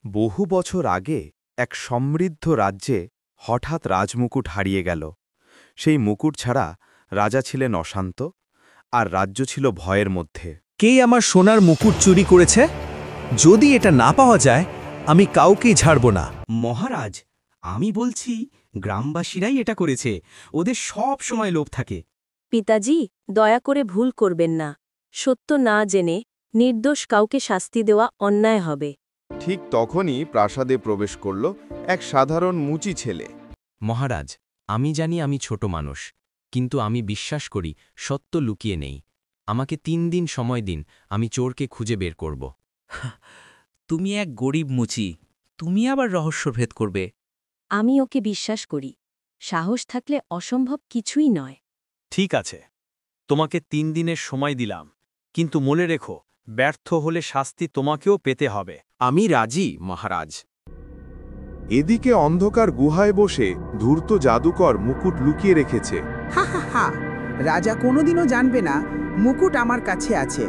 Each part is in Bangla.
বহু বছর আগে এক সমৃদ্ধ রাজ্যে হঠাৎ রাজমুকুট হারিয়ে গেল। সেই মুকুট ছাড়া রাজা ছিলেন অশান্ত, আর রাজ্য ছিল ভয়ের মধ্যে। কে আমার সোনার মুকুট চুরি করেছে? যদি এটা না পাওয়া যায়, আমি কাউকেই ছাড়ব না। মহারাজ, আমি বলছি গ্রামবাসীরাই এটা করেছে। ওদের সব সময় লোভ থাকে। পিতাজি, দয়া করে ভুল করবেন না। সত্য না জেনে নির্দোষ কাউকে শাস্তি দেওয়া অন্যায় হবে। ঠিক তখনই প্রাসাদে প্রবেশ করল এক সাধারণ মুচি ছেলে। মহারাজ, আমি জানি আমি ছোট মানুষ, কিন্তু আমি বিশ্বাস করি সত্য লুকিয়ে নেই। আমাকে 3 দিন সময় দিন, আমি চোরকে খুঁজে বের করব। তুমি এক গরিব মুচি, তুমি আবার রহস্যভেদ করবে? আমি ওকে বিশ্বাস করি। সাহস থাকলে অসম্ভব কিছুই নয়। ঠিক আছে, তোমাকে 3 দিনের সময় দিলাম, কিন্তু মনে রেখো, ব্যর্থ হলে শাস্তি তোমাকেও পেতে হবে। আমি রাজি, মহারাজ। এদিকে অন্ধকার গুহায় বসে ধূর্ত জাদুকর মুকুট লুকিয়ে রেখেছে। হা হা হা, রাজা কোনোদিনও জানবে না মুকুট আমার কাছে আছে।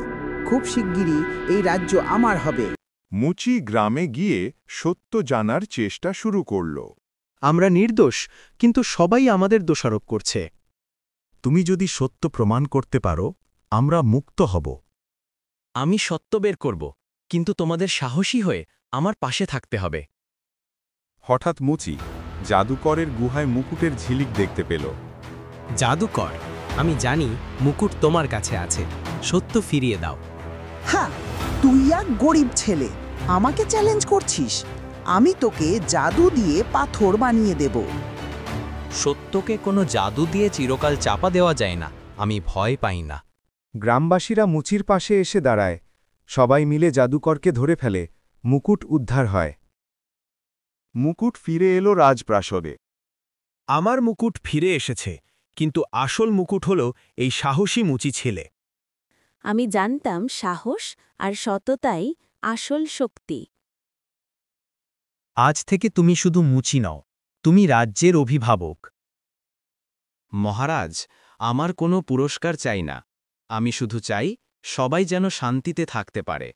খুব শিগগিরই এই রাজ্য আমার হবে। মুচি গ্রামে গিয়ে সত্য জানার চেষ্টা শুরু করল। আমরা নির্দোষ, কিন্তু সবাই আমাদের দোষারোপ করছে। তুমি যদি সত্য প্রমাণ করতে পারো, আমরা মুক্ত হব। আমি সত্য বের করব, কিন্তু তোমাদের সাহসী হয়ে আমার পাশে থাকতে হবে। হঠাৎ মুচি জাদুকরের গুহায় মুকুটের ঝিলিক দেখতে পেল। জাদুকর, আমি জানি মুকুট তোমার কাছে আছে। সত্য ফিরিয়ে দাও। হ্যাঁ, তুই এক গরিব ছেলে, আমাকে চ্যালেঞ্জ করছিস? আমি তোকে জাদু দিয়ে পাথর বানিয়ে দেব। সত্যকে কোনো জাদু দিয়ে চিরকাল চাপা দেওয়া যায় না। আমি ভয় পাই না। গ্রামবাসীরা মুচির পাশে এসে দাঁড়ায়। সবাই মিলে জাদুকরকে ধরে ফেলে। মুকুট উদ্ধার হয়। মুকুট ফিরে এলো রাজপ্রাসাদে। আমার মুকুট ফিরে এসেছে, কিন্তু আসল মুকুট হল এই সাহসী মুচি ছেলে। আমি জানতাম সাহস আর সততাই আসল শক্তি। আজ থেকে তুমি শুধু মুচি নও, তুমি রাজ্যের অভিভাবক। মহারাজ, আমার কোনো পুরস্কার চাই না। আমি শুধু চাই সবাই যেন শান্তিতে থাকতে পারে।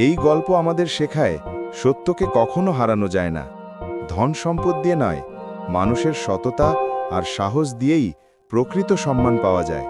এই গল্প আমাদের শেখায় সত্যকে কখনো হারানো যায় না। ধন সম্পদ দিয়ে নয়, মানুষের সততা আর সাহস দিয়েই প্রকৃত সম্মান পাওয়া যায়।